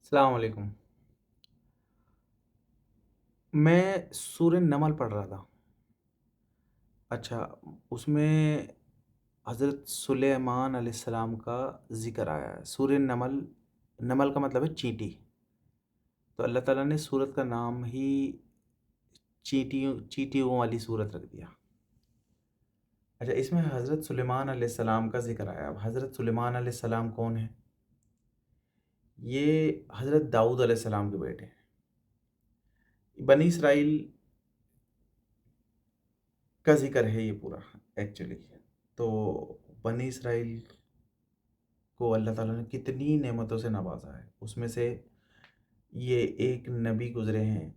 السلام علیکم۔ میں سورہ نمل پڑھ رہا تھا۔ اچھا، اس میں حضرت سلیمان علیہ السلام کا ذکر آیا ہے۔ سورہ نمل، نمل کا مطلب ہے چینٹی، تو اللہ تعالیٰ نے سورت کا نام ہی چیٹیوں والی سورت رکھ دیا۔ اچھا، اس میں حضرت سلیمان علیہ السلام کا ذکر آیا۔ اب حضرت سلیمان علیہ السلام کون ہے؟ یہ حضرت داؤد علیہ السلام کے بیٹے ہیں۔ بنی اسرائیل کا ذکر ہے یہ پورا ایکچولی۔ تو بنی اسرائیل کو اللہ تعالیٰ نے کتنی نعمتوں سے نوازا ہے، اس میں سے یہ ایک نبی گزرے ہیں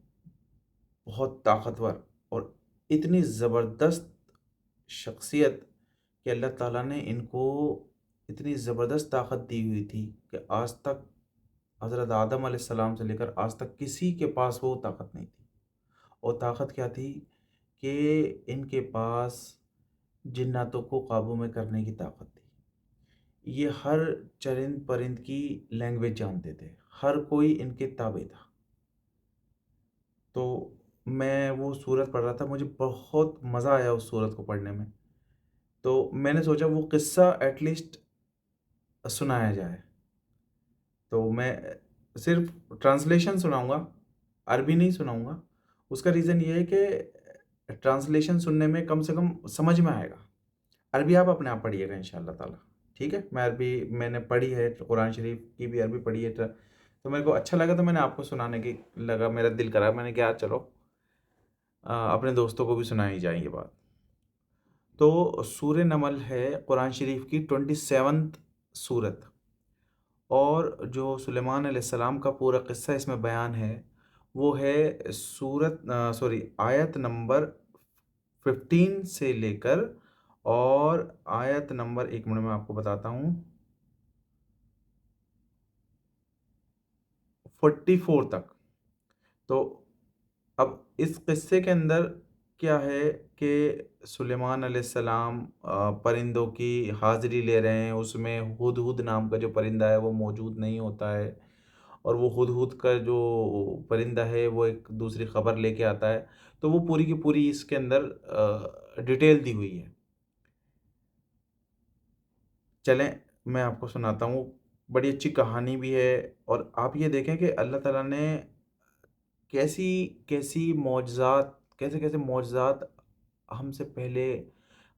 بہت طاقتور اور اتنی زبردست شخصیت کہ اللہ تعالیٰ نے ان کو اتنی زبردست طاقت دی ہوئی تھی کہ آج تک حضرت آدم علیہ السلام سے لے کر آج تک کسی کے پاس وہ طاقت نہیں تھی۔ اور طاقت کیا تھی کہ ان کے پاس جناتوں کو قابو میں کرنے کی طاقت تھی۔ یہ ہر چرند پرند کی لینگویج جانتے تھے، ہر کوئی ان کے تابع تھا۔ تو میں وہ سورت پڑھ رہا تھا، مجھے بہت مزہ آیا اس سورت کو پڑھنے میں۔ تو میں نے سوچا وہ قصہ ایٹ لیسٹ سنایا جائے۔ تو میں صرف ٹرانسلیشن سناؤں گا، عربی نہیں سناؤں گا۔ اس کا ریزن یہ ہے کہ ٹرانسلیشن سننے میں کم سے کم سمجھ میں آئے گا۔ عربی آپ اپنے آپ پڑھیے گا انشاءاللہ تعالیٰ، ٹھیک ہے؟ میں عربی میں نے پڑھی ہے، قرآن شریف کی بھی عربی پڑھی ہے، تو میرے کو اچھا لگا تو میں نے آپ کو سنانے کی میرا دل کرا، میں نے کہا چلو اپنے دوستوں کو بھی سنائی جائے یہ بات۔ تو سورہ نمل ہے قرآن شریف کی 27 سورت، اور جو سلیمان علیہ السلام کا پورا قصہ اس میں بیان ہے وہ ہے آیت نمبر 15 سے لے کر اور آیت نمبر، ایک منٹ میں آپ کو بتاتا ہوں، 44 تک۔ تو اب اس قصے کے اندر کیا ہے کہ سلیمان علیہ السلام پرندوں کی حاضری لے رہے ہیں۔ اس میں ہدہد نام کا جو پرندہ ہے وہ موجود نہیں ہوتا ہے، اور وہ ہدہد کا جو پرندہ ہے وہ ایک دوسری خبر لے کے آتا ہے۔ تو وہ پوری کی پوری اس کے اندر ڈیٹیل دی ہوئی ہے۔ چلیں میں آپ کو سناتا ہوں، بڑی اچھی کہانی بھی ہے، اور آپ یہ دیکھیں کہ اللہ تعالیٰ نے کیسے کیسے معجزات ہم سے پہلے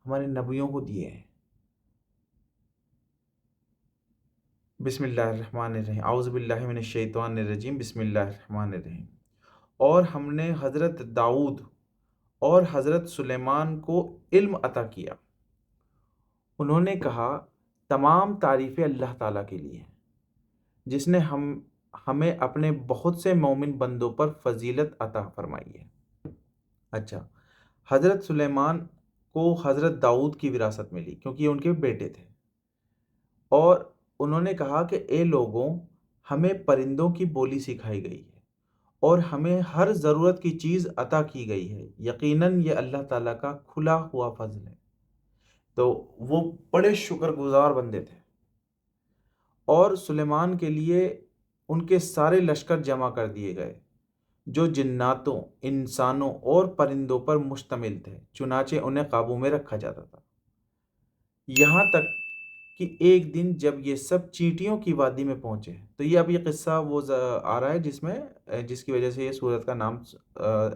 ہمارے نبیوں کو دیے ہیں۔ بسم اللہ الرحمن الرحیم، اعوذ باللہ من الشیطان الرجیم، بسم اللہ الرحمن الرحیم۔ اور ہم نے حضرت داؤد اور حضرت سلیمان کو علم عطا کیا۔ انہوں نے کہا تمام تعریفیں اللہ تعالیٰ کے لیے ہیں، جس نے ہمیں اپنے بہت سے مومن بندوں پر فضیلت عطا فرمائی ہے۔ اچھا، حضرت سلیمان کو حضرت داؤد کی وراثت ملی کیونکہ یہ ان کے بیٹے تھے، اور انہوں نے کہا کہ اے لوگوں، ہمیں پرندوں کی بولی سکھائی گئی ہے اور ہمیں ہر ضرورت کی چیز عطا کی گئی ہے، یقیناً یہ اللہ تعالیٰ کا کھلا ہوا فضل ہے۔ تو وہ بڑے شکر گزار بندے تھے، اور سلیمان کے لیے ان کے سارے لشکر جمع کر دیے گئے جو جناتوں، انسانوں اور پرندوں پر مشتمل تھے، چنانچہ انہیں قابو میں رکھا جاتا تھا، یہاں تک کہ ایک دن جب یہ سب چیٹیوں کی وادی میں پہنچے۔ تو یہ اب یہ قصہ وہ آ رہا ہے جس کی وجہ سے یہ سورت کا نام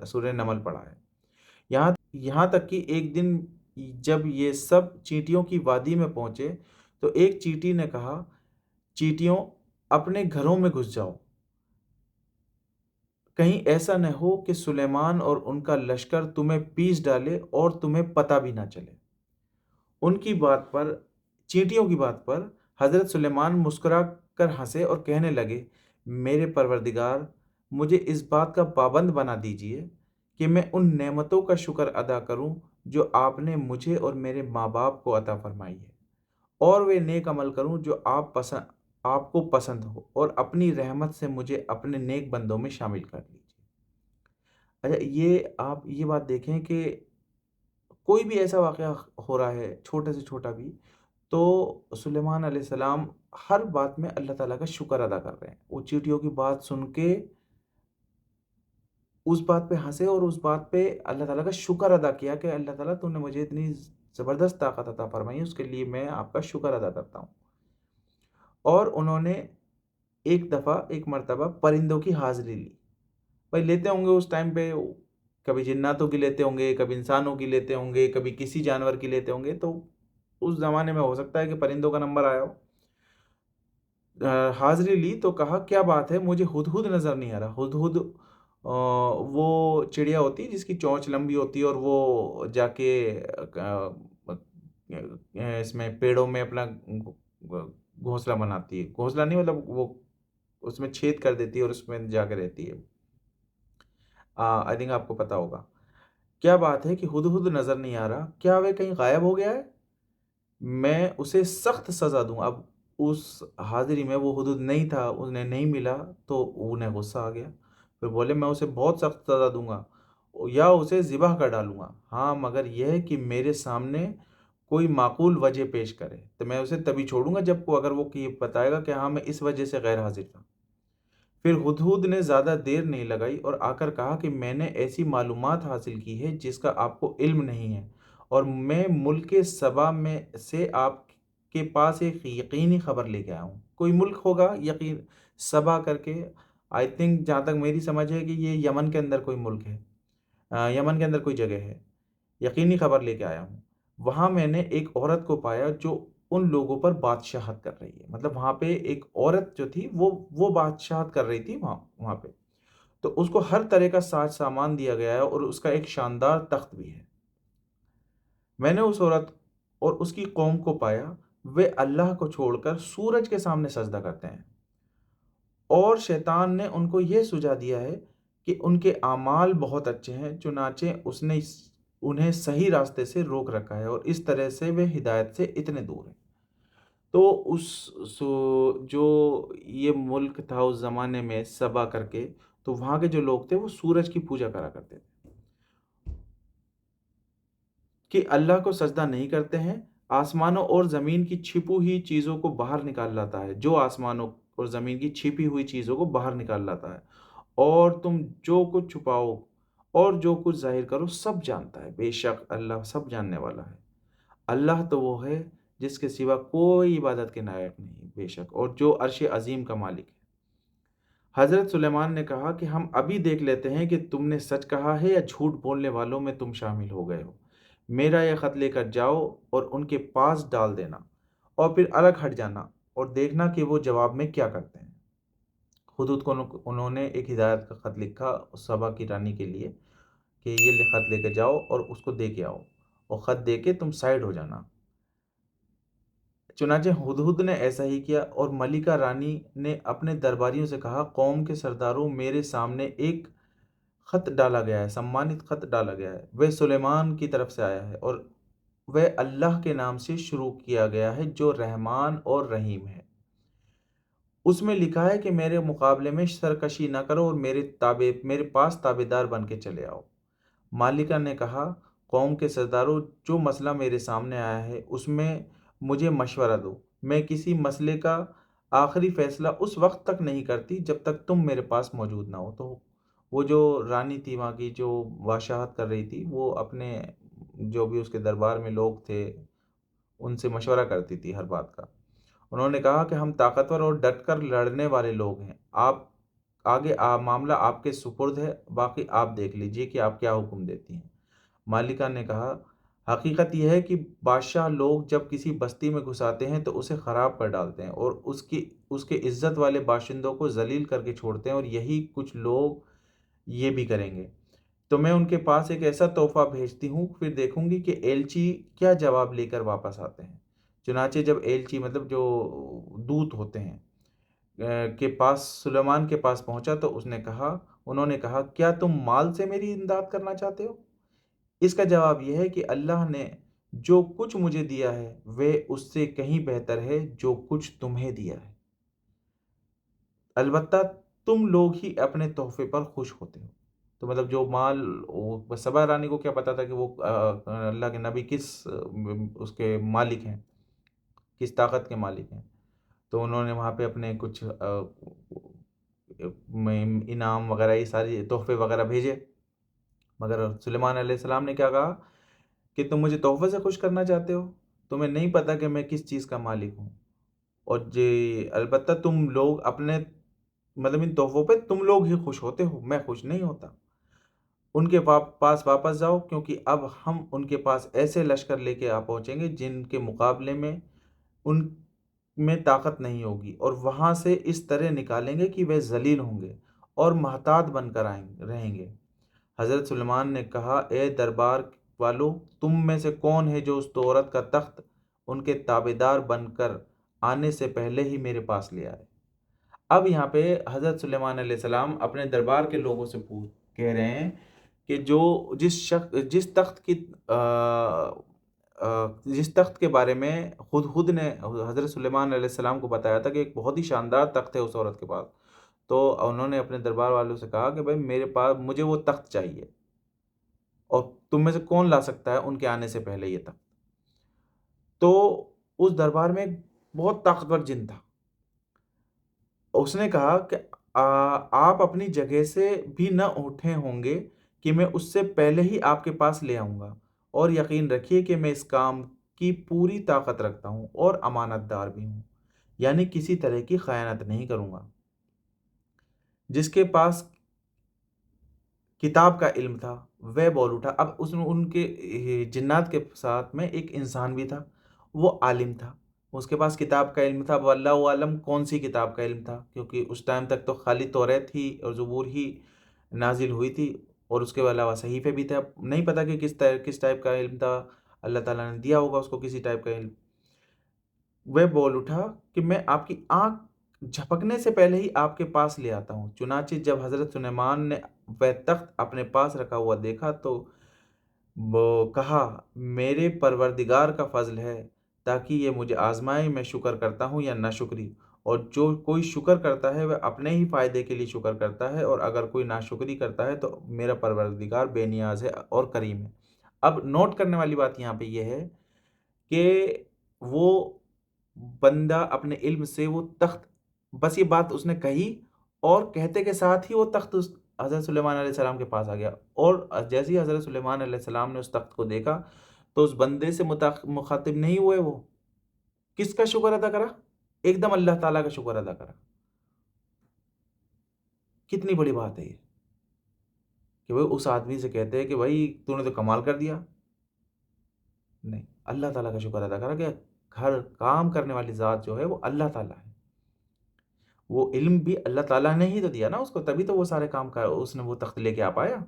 سورہ نمل پڑا ہے۔ یہاں تک کہ ایک دن جب یہ سب چیٹیوں کی وادی میں پہنچے تو ایک چیٹی نے کہا، چیٹیوں اپنے گھروں میں گھس جاؤ، کہیں ایسا نہ ہو کہ سلیمان اور ان کا لشکر تمہیں پیس ڈالے اور تمہیں پتہ بھی نہ چلے۔ ان کی بات پر، چیٹیوں کی بات پر حضرت سلیمان مسکرا کر ہنسے اور کہنے لگے، میرے پروردگار، مجھے اس بات کا پابند بنا دیجئے کہ میں ان نعمتوں کا شکر ادا کروں جو آپ نے مجھے اور میرے ماں باپ کو عطا فرمائی ہے، اور وہ نیک عمل کروں جو آپ کو پسند ہو، اور اپنی رحمت سے مجھے اپنے نیک بندوں میں شامل کر لیجیے۔ اچھا، آپ یہ بات دیکھیں کہ کوئی بھی ایسا واقعہ ہو رہا ہے چھوٹے سے چھوٹا بھی، تو سلیمان علیہ السلام ہر بات میں اللہ تعالیٰ کا شکر ادا کر رہے ہیں. وہ چیٹیوں کی بات سن کے اس بات پہ ہنسے اور اس بات پہ اللہ تعالیٰ کا شکر ادا کیا کہ اللہ تعالیٰ تو نے مجھے اتنی زبردست طاقت عطا فرمائی، اس کے لیے میں آپ کا شکر ادا کرتا ہوں. اور انہوں نے ایک مرتبہ پرندوں کی حاضری لی. بھائی لیتے ہوں گے اس ٹائم پہ، کبھی جناتوں کی لیتے ہوں گے، کبھی انسانوں کی لیتے ہوں گے، کبھی کسی جانور کی لیتے ہوں گے. تو اس زمانے میں ہو سکتا ہے کہ پرندوں کا نمبر آیا ہو. حاضری لی تو کہا کیا بات ہے، مجھے ہدہد نظر نہیں آ رہا. ہدہد وہ چڑیا ہوتی ہے جس کی چونچ لمبی ہوتی ہے اور وہ جا کے اس میں پیڑوں میں اپنا گھونسلہ بناتی ہے. گھونسلہ نہیں، مطلب وہ اس میں چھید کر دیتی ہے اور اس میں جا کے رہتی ہے. آئی تھنک آپ کو پتا ہوگا. کیا بات ہے کہ ہدہد نظر نہیں آ رہا، کیا وہ کہیں غائب ہو گیا ہے؟ میں اسے سخت سزا دوں. اب اس حاضری میں وہ ہدہد نہیں تھا، انہیں نہیں ملا تو انہیں غصہ آ گیا. پھر بولے میں اسے بہت سخت سزا دوں گا یا اسے ذبح کر ڈالوں گا، ہاں مگر یہ ہے کہ میرے سامنے کوئی معقول وجہ پیش کرے تو میں اسے تبھی چھوڑوں گا جب کو اگر وہ یہ بتائے گا کہ ہاں میں اس وجہ سے غیر حاضر تھا. پھر ہدہد نے زیادہ دیر نہیں لگائی اور آ کر کہا کہ میں نے ایسی معلومات حاصل کی ہے جس کا آپ کو علم نہیں ہے، اور میں ملک سبا میں سے آپ کے پاس ایک یقینی خبر لے کے آیا ہوں. کوئی ملک ہوگا یقین سبا کر کے، آئی تھنک جہاں تک میری سمجھ ہے کہ یہ یمن کے اندر کوئی ملک ہے، یمن کے اندر کوئی جگہ ہے. یقینی خبر لے کے آیا ہوں. وہاں میں نے ایک عورت کو پایا جو ان لوگوں پر بادشاہت کر رہی ہے. مطلب وہاں پہ ایک عورت جو تھی وہ بادشاہت کر رہی تھی وہاں پہ. تو اس کو ہر طرح کا ساز سامان دیا گیا ہے اور اس کا ایک شاندار تخت بھی ہے. میں نے اس عورت اور اس کی قوم کو پایا، وہ اللہ کو چھوڑ کر سورج کے سامنے سجدہ کرتے ہیں، اور شیطان نے ان کو یہ سجھا دیا ہے کہ ان کے اعمال بہت اچھے ہیں، چنانچہ اس نے انہیں صحیح راستے سے روک رکھا ہے اور اس طرح سے وہ ہدایت سے اتنے دور ہیں. تو جو یہ ملک تھا اس زمانے میں سبا کر کے، تو وہاں کے جو لوگ تھے وہ سورج کی پوجا کرا کرتے تھے کہ اللہ کو سجدہ نہیں کرتے ہیں. آسمانوں اور زمین کی چھپی ہوئی چیزوں کو باہر نکال لاتا ہے، جو آسمانوں اور زمین کی چھپی ہوئی چیزوں کو باہر نکال لاتا ہے، اور تم جو کچھ چھپاؤ اور جو کچھ ظاہر کرو سب جانتا ہے. بے شک اللہ سب جاننے والا ہے. اللہ تو وہ ہے جس کے سوا کوئی عبادت کے لائق نہیں، بے شک، اور جو عرش عظیم کا مالک ہے. حضرت سلیمان نے کہا کہ ہم ابھی دیکھ لیتے ہیں کہ تم نے سچ کہا ہے یا جھوٹ بولنے والوں میں تم شامل ہو گئے ہو. میرا یہ خط لے کر جاؤ اور ان کے پاس ڈال دینا، اور پھر الگ ہٹ جانا اور دیکھنا کہ وہ جواب میں کیا کرتے ہیں. حدود کو انہوں نے ایک ہدایت کا خط لکھا سبا کی رانی کے لیے کہ یہ خط لے کے جاؤ اور اس کو دے کے آؤ، اور خط دے کے تم سائڈ ہو جانا. چنانچہ ہدہد نے ایسا ہی کیا، اور ملکہ رانی نے اپنے درباریوں سے کہا قوم کے سرداروں، میرے سامنے ایک خط ڈالا گیا ہے، سمانت خط ڈالا گیا ہے. وہ سلیمان کی طرف سے آیا ہے اور وہ اللہ کے نام سے شروع کیا گیا ہے جو رحمان اور رحیم ہے. اس میں لکھا ہے کہ میرے مقابلے میں سرکشی نہ کرو اور میرے پاس تابع دار بن کے چلے آؤ. مالکہ نے کہا قوم کے سرداروں، جو مسئلہ میرے سامنے آیا ہے اس میں مجھے مشورہ دو. میں کسی مسئلے کا آخری فیصلہ اس وقت تک نہیں کرتی جب تک تم میرے پاس موجود نہ ہو. تو وہ جو رانی تھی وہاں کی جو بادشاہت کر رہی تھی، وہ اپنے جو بھی اس کے دربار میں لوگ تھے ان سے مشورہ کرتی تھی ہر بات کا. انہوں نے کہا کہ ہم طاقتور اور ڈٹ کر لڑنے والے لوگ ہیں، آپ آگے معاملہ آپ کے سپرد ہے، باقی آپ دیکھ لیجئے کہ آپ کیا حکم دیتی ہیں. مالکہ نے کہا حقیقت یہ ہے کہ بادشاہ لوگ جب کسی بستی میں گھساتے ہیں تو اسے خراب کر ڈالتے ہیں اور اس کے عزت والے باشندوں کو ذلیل کر کے چھوڑتے ہیں، اور یہی کچھ لوگ یہ بھی کریں گے. تو میں ان کے پاس ایک ایسا تحفہ بھیجتی ہوں، پھر دیکھوں گی کہ ایلچی کیا جواب لے کر واپس آتے ہیں. چنانچہ جب ایلچی مطلب جو دوت ہوتے ہیں کے پاس سلیمان کے پاس پہنچا تو انہوں نے کہا کیا تم مال سے میری امداد کرنا چاہتے ہو؟ اس کا جواب یہ ہے کہ اللہ نے جو کچھ مجھے دیا ہے وہ اس سے کہیں بہتر ہے جو کچھ تمہیں دیا ہے، البتہ تم لوگ ہی اپنے تحفے پر خوش ہوتے ہو. تو مطلب جو مال سبا رانی کو کیا پتا تھا کہ وہ اللہ کے نبی کس اس کے مالک ہیں، کس طاقت کے مالک ہیں. تو انہوں نے وہاں پہ اپنے کچھ انعام وغیرہ یہ ساری تحفے وغیرہ بھیجے، مگر سلیمان علیہ السلام نے کیا کہا کہ تم مجھے تحفے سے خوش کرنا چاہتے ہو، تمہیں نہیں پتہ کہ میں کس چیز کا مالک ہوں، اور جی البتہ تم لوگ اپنے مطلب ان تحفوں پہ تم لوگ ہی خوش ہوتے ہو، میں خوش نہیں ہوتا۔ ان کے پاس واپس جاؤ، کیونکہ اب ہم ان کے پاس ایسے لشکر لے کے پہنچیں گے جن کے مقابلے میں ان میں طاقت نہیں ہوگی، اور وہاں سے اس طرح نکالیں گے کہ وہ ذلیل ہوں گے اور محتاط بن کر رہیں گے۔ حضرت سلیمان نے کہا، اے دربار والو، تم میں سے کون ہے جو اس عورت کا تخت ان کے تابعدار بن کر آنے سے پہلے ہی میرے پاس لے آئے؟ اب یہاں پہ حضرت سلیمان علیہ السلام اپنے دربار کے لوگوں سے کہہ رہے ہیں کہ جو جس تخت کے بارے میں خود نے حضرت سلیمان علیہ السلام کو بتایا تھا کہ ایک بہت ہی شاندار تخت ہے اس عورت کے پاس، تو انہوں نے اپنے دربار والوں سے کہا کہ بھائی میرے پاس مجھے وہ تخت چاہیے، اور تم میں سے کون لا سکتا ہے ان کے آنے سے پہلے یہ تخت؟ تو اس دربار میں ایک بہت طاقتور جن تھا، اس نے کہا کہ آپ اپنی جگہ سے بھی نہ اٹھے ہوں گے کہ میں اس سے پہلے ہی آپ کے پاس لے آؤں گا، اور یقین رکھیے کہ میں اس کام کی پوری طاقت رکھتا ہوں اور امانت دار بھی ہوں، یعنی کسی طرح کی خیانت نہیں کروں گا۔ جس کے پاس کتاب کا علم تھا وہ بول اٹھا۔ اب ان کے جنات کے ساتھ میں ایک انسان بھی تھا، وہ عالم تھا، اس کے پاس کتاب کا علم تھا، واللہ عالم کون سی کتاب کا علم تھا، کیونکہ اس ٹائم تک تو خالی توریت ہی اور زبور ہی نازل ہوئی تھی، اور اس کے علاوہ صحیفے بھی تھے، اب نہیں پتا کہ کس ٹائپ کا علم تھا، اللہ تعالیٰ نے دیا ہوگا اس کو کسی ٹائپ کا علم۔ وہ بول اٹھا کہ میں آپ کی آنکھ جھپکنے سے پہلے ہی آپ کے پاس لے آتا ہوں۔ چنانچہ جب حضرت سلیمان نے وہ تخت اپنے پاس رکھا ہوا دیکھا تو وہ کہا، میرے پروردگار کا فضل ہے تاکہ یہ مجھے آزمائے میں شکر کرتا ہوں یا ناشکری، اور جو کوئی شکر کرتا ہے وہ اپنے ہی فائدے کے لیے شکر کرتا ہے، اور اگر کوئی ناشکری کرتا ہے تو میرا پروردگار بے نیاز ہے اور کریم ہے۔ اب نوٹ کرنے والی بات یہاں پہ یہ ہے کہ وہ بندہ اپنے علم سے وہ تخت، بس یہ بات اس نے کہی اور کہتے کے ساتھ ہی وہ تخت حضرت سلیمان علیہ السلام کے پاس آ گیا، اور جیسے ہی حضرت سلیمان علیہ السلام نے اس تخت کو دیکھا تو اس بندے سے مخاطب نہیں ہوئے، وہ کس کا شکر ادا کرا؟ ایک دم اللہ تعالیٰ کا شکر ادا کرا۔ کتنی بڑی بات ہے یہ کہ وہ اس آدمی سے کہتے ہیں کہ بھائی تو نے تو کمال کر دیا، نہیں، اللہ تعالیٰ کا شکر ادا کرا کہ ہر کام کرنے والی ذات جو ہے وہ اللہ تعالیٰ ہے، وہ علم بھی اللہ تعالیٰ نے ہی تو دیا نا اس کو، تبھی تو وہ سارے کام کر اس نے وہ تخت لے کے آ پایا۔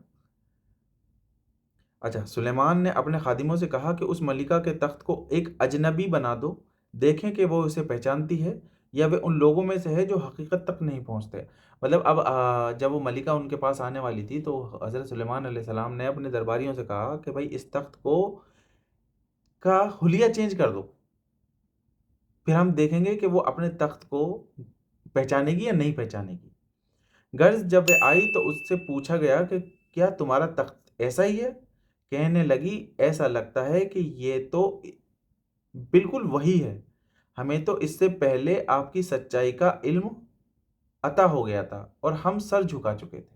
اچھا، سلیمان نے اپنے خادموں سے کہا کہ اس ملکہ کے تخت کو ایک اجنبی بنا دو، دیکھیں کہ وہ اسے پہچانتی ہے یا وہ ان لوگوں میں سے ہے جو حقیقت تک نہیں پہنچتے۔ مطلب اب جب وہ ملکہ ان کے پاس آنے والی تھی تو حضرت سلیمان علیہ السلام نے اپنے درباریوں سے کہا کہ بھائی اس تخت کا حلیہ چینج کر دو، پھر ہم دیکھیں گے کہ وہ اپنے تخت کو پہچانے گی یا نہیں پہچانے گی۔ غرض جب وہ آئی تو اس سے پوچھا گیا کہ کیا تمہارا تخت ایسا ہی ہے؟ کہنے لگی، ایسا لگتا ہے کہ یہ تو بالکل وہی ہے، ہمیں تو اس سے پہلے آپ کی سچائی کا علم عطا ہو گیا تھا اور ہم سر جھکا چکے تھے۔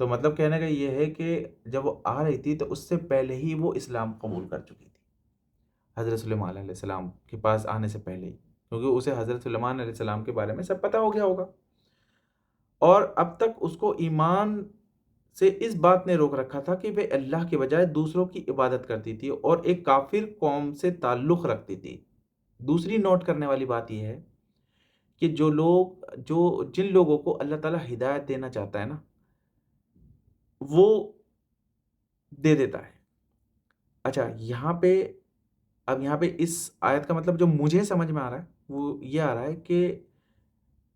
تو مطلب کہنے کا یہ ہے کہ جب وہ آ رہی تھی تو اس سے پہلے ہی وہ اسلام قبول کر چکی تھی، حضرت سلیمان علیہ السلام کے پاس آنے سے پہلے ہی، کیونکہ اسے حضرت سلیمان علیہ السلام کے بارے میں سب پتہ ہو گیا ہوگا، اور اب تک اس کو ایمان سے اس بات نے روک رکھا تھا کہ وہ اللہ کے بجائے دوسروں کی عبادت کرتی تھی اور ایک کافر قوم سے تعلق رکھتی تھی۔ دوسری نوٹ کرنے والی بات یہ ہے کہ جن لوگوں کو اللہ تعالیٰ ہدایت دینا چاہتا ہے نا، وہ دے دیتا ہے۔ اچھا، یہاں پہ اس آیت کا مطلب جو مجھے سمجھ میں آ رہا ہے وہ یہ آ رہا ہے کہ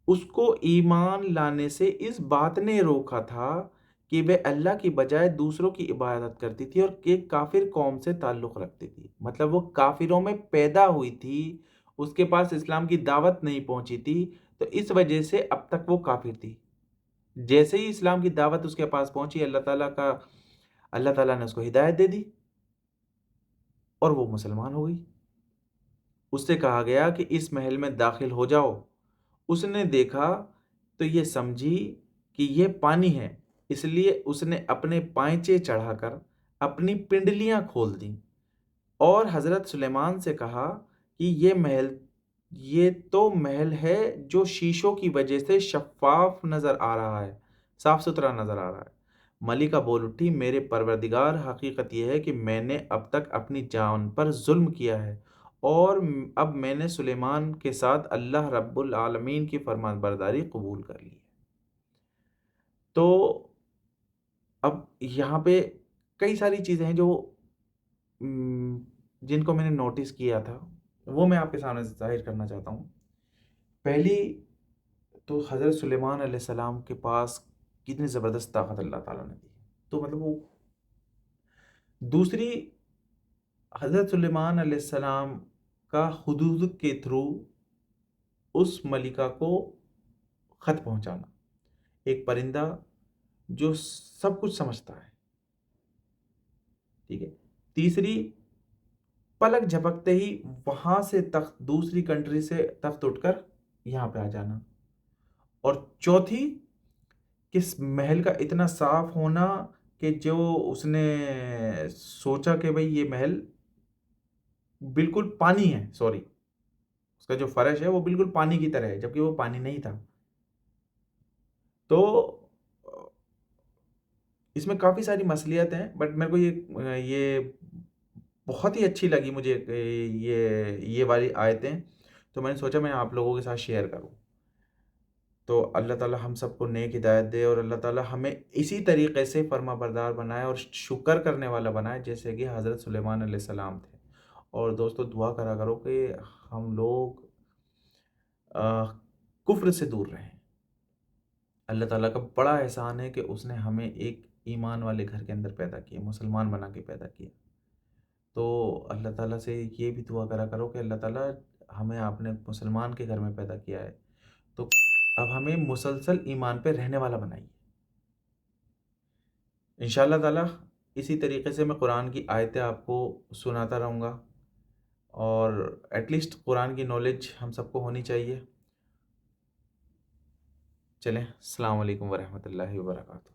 اس کو ایمان لانے سے اس بات نے روکا تھا کہ وہ اللہ کی بجائے دوسروں کی عبادت کرتی تھی اور ایک کافر قوم سے تعلق رکھتی تھی، مطلب وہ کافروں میں پیدا ہوئی تھی، اس کے پاس اسلام کی دعوت نہیں پہنچی تھی، تو اس وجہ سے اب تک وہ کافر تھی۔ جیسے ہی اسلام کی دعوت اس کے پاس پہنچی، اللہ تعالیٰ نے اس کو ہدایت دے دی اور وہ مسلمان ہو گئی۔ اس سے کہا گیا کہ اس محل میں داخل ہو جاؤ۔ اس نے دیکھا تو یہ سمجھی کہ یہ پانی ہے، اس لیے اس نے اپنے پائنچے چڑھا کر اپنی پنڈلیاں کھول دیں اور حضرت سلیمان سے کہا کہ یہ تو محل ہے جو شیشوں کی وجہ سے شفاف نظر آ رہا ہے، صاف ستھرا نظر آ رہا ہے۔ ملکہ بول اٹھی، میرے پروردگار، حقیقت یہ ہے کہ میں نے اب تک اپنی جان پر ظلم کیا ہے، اور اب میں نے سلیمان کے ساتھ اللہ رب العالمین کی فرمان برداری قبول کر لی ہے۔ تو اب یہاں پہ کئی ساری چیزیں ہیں جو جن کو میں نے نوٹس کیا تھا، وہ میں آپ کے سامنے ظاہر کرنا چاہتا ہوں۔ پہلی تو حضرت سلیمان علیہ السلام کے پاس کتنی زبردست طاقت اللہ تعالیٰ نے دی، تو مطلب وہ دوسری، حضرت سلیمان علیہ السلام کا حدود کے تھرو اس ملکہ کو خط پہنچانا، ایک پرندہ جو سب کچھ سمجھتا ہے، ٹھیک ہے۔ تیسری، پلک جھپکتے ہی وہاں سے تخت، دوسری کنٹری سے تخت اٹھ کر یہاں پہ آ جانا، اور چوتھی، کس محل کا اتنا صاف ہونا کہ جو اس نے سوچا کہ بھئی یہ محل بالکل پانی ہے، سوری، اس کا جو فرش ہے وہ بالکل پانی کی طرح ہے، جبکہ وہ پانی نہیں تھا۔ تو اس میں کافی ساری مصلیت ہیں، بٹ میرے کو یہ بہت ہی اچھی لگی مجھے یہ والی آیتیں، تو میں نے سوچا میں آپ لوگوں کے ساتھ شیئر کروں۔ تو اللہ تعالیٰ ہم سب کو نیک ہدایت دے، اور اللہ تعالیٰ ہمیں اسی طریقے سے فرما بردار بنائے اور شکر کرنے والا بنائے جیسے کہ حضرت سلیمان علیہ السلام تھے۔ اور دوستو دعا کرا کرو کہ ہم لوگ کفر سے دور رہیں۔ اللہ تعالیٰ کا بڑا احسان ہے کہ اس نے ہمیں ایک ایمان والے گھر کے اندر پیدا کیا، مسلمان بنا کے پیدا کیا۔ تو اللہ تعالیٰ سے یہ بھی دعا کرا کرو کہ اللہ تعالیٰ ہمیں آپ نے مسلمان کے گھر میں پیدا کیا ہے، تو اب ہمیں مسلسل ایمان پہ رہنے والا بنائیے۔ انشاءاللہ تعالیٰ اسی طریقے سے میں قرآن کی آیتیں آپ کو سناتا رہوں گا، اور ایٹ لیسٹ قرآن کی نالج ہم سب کو ہونی چاہیے۔ چلیں، السلام علیکم ورحمۃ اللہ وبرکاتہ۔